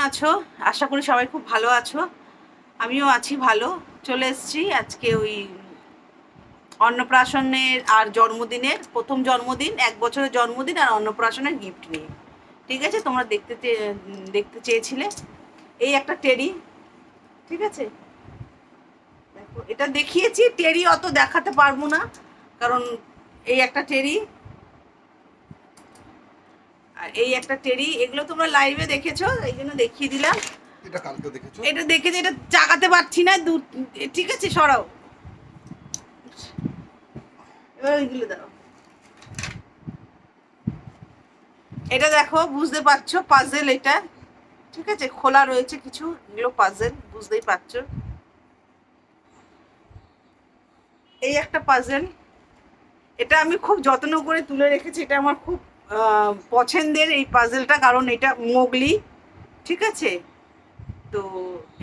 আছো? আশা করি সবাই খুব ভালো আছো। আমিও আছি ভালো। চলে এসেছি আজকে ওই অন্নপ্রাশনের আর জন্মদিনের প্রথম জন্মদিন, 1 বছরের জন্মদিন আর অন্নপ্রাশনের গিফট নিয়ে। ঠিক আছে, তোমরা দেখতে চেয়েছিলে। এই একটা টেরি, ঠিক আছে, দেখো এটা দেখিয়েছি। টেরি অত দেখাতে পারবো না, কারণ এই একটা টেরি আর এই একটা টেরি, এগুলো তোমরা লাইভে দেখেছো, এই জন্য দেখিয়ে দিলাম। এটা কালকে দেখেছো? এটা দেখেছি, এটা চাগাতে পারছি না, ঠিক আছে সরাও। এবার ওইগুলো দাও। এটা দেখো, বুঝতে পারছো পাজেল এটা, ঠিক আছে, খোলা রয়েছে কিছু, এগুলো পাজেল, বুঝতেই পারছো। এই একটা পাজেল, এটা আমি খুব যত্ন করে তুলে রেখেছি। এটা আমার খুব পছন্দের এই পাজেলটা, কারণ এটা মোগলি, ঠিক আছে। তো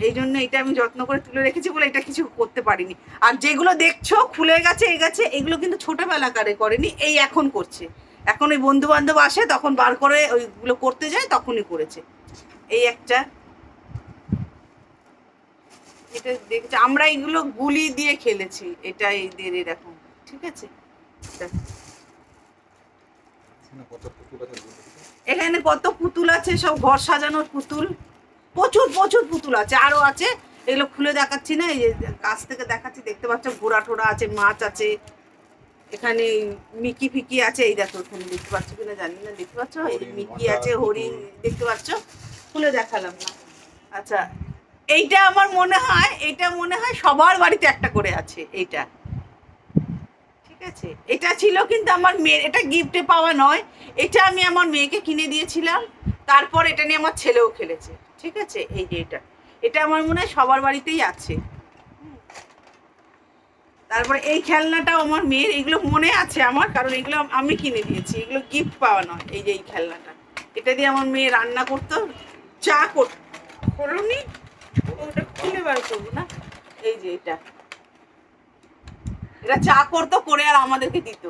এই জন্য এটা আমি যত্ন করে তুলে রেখেছি বলে এটা কিছু করতে পারিনি। আর যেগুলো দেখছো খুলে গেছে এগুলো কিন্তু ছোটবেলাকারে করেনি, এই এখন করছে। এখন ওই বন্ধু বান্ধব আসে তখন বার করে ওইগুলো করতে যায়, তখনই করেছে। এই একটা, এটা দেখছি আমরা এইগুলো গুলি দিয়ে খেলেছি, এটা এই দিয়ে এরকম, ঠিক আছে। এখানে কত পুতুল আছে, সব ঘর সাজানোর পুতুল, প্রচুর প্রচুর পুতুল আছে, আরো আছে। এগুলো খুলে দেখাচ্ছি না, এই যে কাছ থেকে দেখাচ্ছি, দেখতে পাচ্ছ ঘোড়া টোড়া আছে, মাছ আছে, এখানে মিকি ফিকি আছে। এই দেখো এখানে দেখতে পাচ্ছ কিনা জানি না, দেখতে পাচ্ছ এই মিকি আছে, হরিণ দেখতে পাচ্ছ, খুলে দেখালাম না। আচ্ছা, এইটা আমার মনে হয় সবার বাড়িতে একটা করে আছে এইটা, ঠিক আছে। এটা ছিল কিন্তু আমার মেয়ের, এটা গিফটে পাওয়া নয়, এটা আমি আমার মেয়েকে কিনে দিয়েছিলাম। তারপর এটা নিয়ে আমার ছেলেও খেলেছে, ঠিক আছে। এই যে এটা, এটা আমার মনে হয় সবার বাড়িতেই আছে। তারপরে এই খেলনাটাও আমার মেয়ের, এগুলো মনে আছে আমার, কারণ এগুলো আমি কিনে দিয়েছি, এগুলো গিফট পাওয়া নয়। এই যে এই খেলনাটা, এটা দিয়ে আমার মেয়ে রান্না করতো, চা করুনি, ওটা খুলে বার করবো না। এই যে এটা, এটা চা করতো, করে আর আমাদেরকে দিত,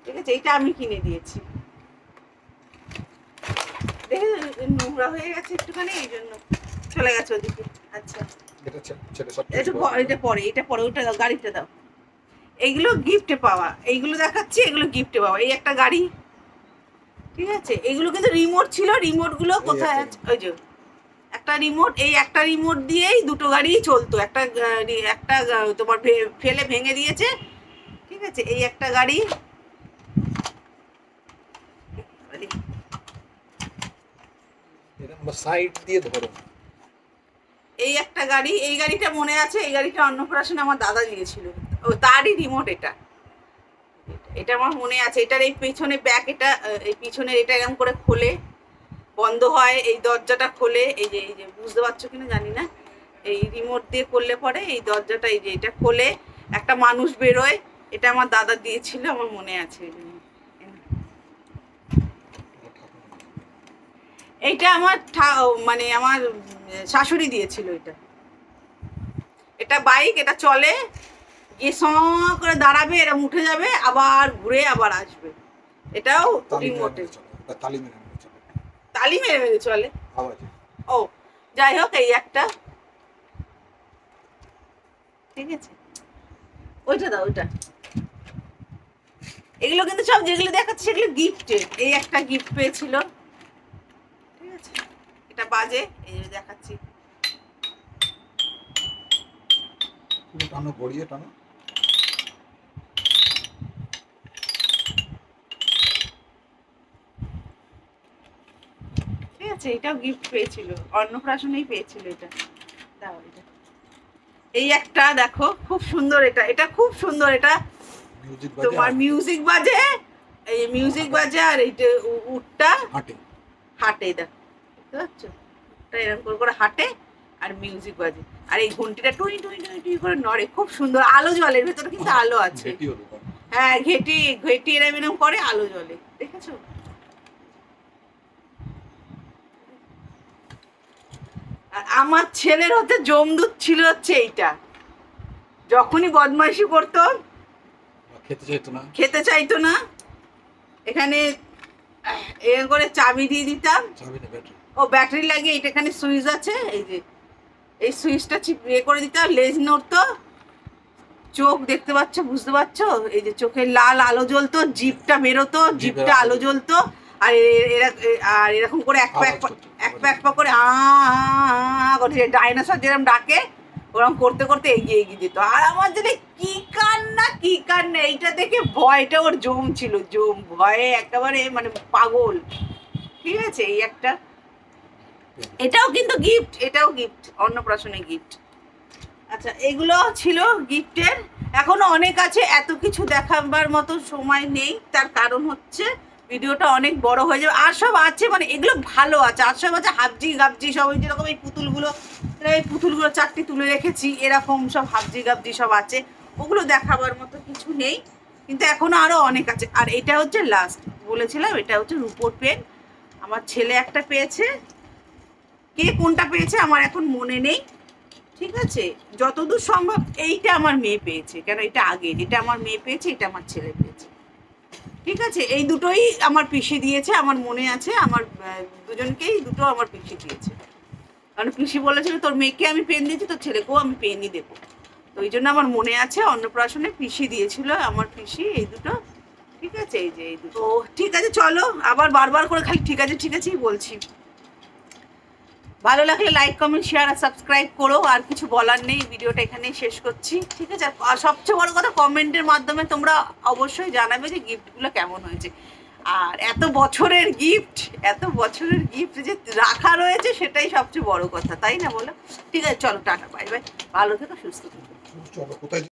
ঠিক আছে। এইটা আমি কিনে দিয়েছি। দেখে নোংরা হয়ে গেছে একটুখানি, এই জন্য চলে গেছে ওদিকে। আচ্ছা, এটা পরে ওটা দাও, গাড়িটা দাও। এইগুলো গিফটে পাওয়া, এইগুলো দেখাচ্ছি, এগুলো গিফটে পাওয়া। এই একটা গাড়ি, ঠিক আছে। এগুলো কিন্তু রিমোট ছিল, রিমোট গুলো কোথায় আছে? ওই যে একটা রিমোট, এই একটা রিমোট দিয়েই দুটো গাড়ি চলতো। একটা তোমার ফেলে ভেঙে দিয়েছে, ঠিক আছে। এই একটা গাড়ি, সাইড দিয়ে ধরো। এই একটা গাড়ি, এই গাড়িটা মনে আছে, এই গাড়িটা অন্নপ্রাশনে আমার দাদা দিয়েছিল, ও তারই রিমোট এটা। এটা আমার মনে আছে। এটার এই পিছনে ব্যাক, এটা এই পিছনের এটা এরকম করে খোলে, বন্ধ হয়, এই দরজাটা খোলে। এই যে বুঝতে পারছো কিনা জানি না, এই রিমোট দিয়ে করলে পরে এই দরজাটা, এই যে এটা খোলে, একটা মানুষ বেরোয়। এটা আমার দাদা দিয়েছিল, আমার মনে আছে। এইটা আমার মানে আমার শাশুড়ি দিয়েছিল এটা। এটা বাইক, এটা চলে, গিয়ে স করে দাঁড়াবে, এরম উঠে যাবে, আবার ঘুরে আবার আসবে। এটাও রিমোটে, তালি মেরে মেরে চলে। ও যাই হোক, এই একটা, ঠিক আছে। ওইটা দাও, ওইটা। এগুলো কিন্তু সব যেগুলো দেখাচ্ছে সেগুলো গিফটের। এই একটা গিফট পেয়েছিল, ঠিক আছে। এটা বাজে, এই যে দেখাচ্ছি। টানো, গড়িয়ে টানো। ঠিক আছে, এটাও গিফট পেয়েছিল, অন্নপ্রাশনেই পেয়েছিল এটা। দাও এটা। এই একটা দেখো, খুব সুন্দর, এটা খুব সুন্দর। এটা তোমার মিউজিক বাজে, এই মিউজিক বাজে, আর এইটা উটটা হাঁটে, দেখো বুঝতে পারছো, এটা এরকম করে হাঁটে আর মিউজিক বাজে, আর এই ঘন্টিটা টুই টুই টুই টুই করে নড়ে, খুব সুন্দর। আলো জলের ভেতরে কিন্তু আলো আছে। হ্যাঁ, ঘেটি ঘেটি এরম করে, আলো জ্বলে, দেখেছো। আর আমার ছেলের হচ্ছে জমদূত ছিল হচ্ছে এইটা। যখনই বদমাইশি করতো, খেতে চাইতো না, এখানে এরকম করে চাবি দিয়ে দিতাম, ও ব্যাটারি লাগিয়ে এইটাখানে সুইচ আছে, এই যে এই সুইচটা ইয়ে করে দিতে হবে, লেজ নড়তো, চোখ দেখতে পাচ্ছ, বুঝতে পারছো, এই যে চোখে লাল আলো জ্বলতো, জিভটা বেরোতো, জিভটা আলো জ্বলতো, আর আর এরকম করে এক পা করে ডাইনোসর যেরকম ডাকে ওরকম করতে করতে এগিয়ে এগিয়ে যেত। আর আমার যদি কি কান্না, এইটা দেখে ভয়টা ওর জমছিল, ভয়ে একেবারে মানে পাগল। ঠিক আছে, এই একটা, এটাও কিন্তু গিফট, এটাও গিফট, অন্নপ্রাশনে গিফট। আচ্ছা, এগুলো ছিল গিফটের। এখনো অনেক আছে, এত কিছু দেখাবার মতো সময় নেই, তার কারণ হচ্ছে ভিডিওটা অনেক বড় হয়ে যাবে। আর সব আছে, মানে এগুলো ভালো আছে, আর সব আছে হাবজি গাবজি সব, ওই যেরকম এই পুতুলগুলো 4টি তুলে রেখেছি, এরকম সব হাবজি গাবজি সব আছে, ওগুলো দেখাবার মতো কিছু নেই, কিন্তু এখনো আরো অনেক আছে। আর এটা হচ্ছে লাস্ট, বলেছিলাম এটা হচ্ছে রুপোর পেন। আমার ছেলে একটা পেয়েছে, কে কোনটা পেয়েছে আমার এখন মনে নেই। ঠিক আছে, যতদূর সম্ভব এইটা আমার মেয়ে পেয়েছে, কেন এটা আগে, এটা আমার মেয়ে পেয়েছে, এটা আমার ছেলে পেয়েছে। ঠিক আছে, এই দুটোই আমার পিসি দিয়েছে, আমার মনে আছে, আমার দুজনকেই দুটো আমার পিসি দিয়েছে, কারণ পিসি বলেছিল তোর মেয়েকে আমি পেন দিয়েছি, তোর ছেলেকেও আমি পেনই দেবো, তো ওই জন্য আমার মনে আছে অন্নপ্রাশনে পিসি দিয়েছিল আমার পিসি এই দুটো। ঠিক আছে, এই যে এই দুটো। ঠিক আছে, চলো, আবার বারবার করে খালি ঠিক আছে ঠিক আছেই বলছি। ভালো লাগলে লাইক কমেন্ট শেয়ার আর সাবস্ক্রাইব করো, আর কিছু বলার নেই, ভিডিওটা এখানেই শেষ করছি। ঠিক আছে, আর সবচেয়ে বড় কথা, কমেন্টের মাধ্যমে তোমরা অবশ্যই জানাবে যে গিফটগুলো কেমন হয়েছে, আর এত বছরের গিফট যে রাখা রয়েছে, সেটাই সবচেয়ে বড় কথা, তাই না বলো? ঠিক আছে, চলো, টাটা, বাই বাই, ভালো থেকো, সুস্থ থেকো। চলো, কোথায়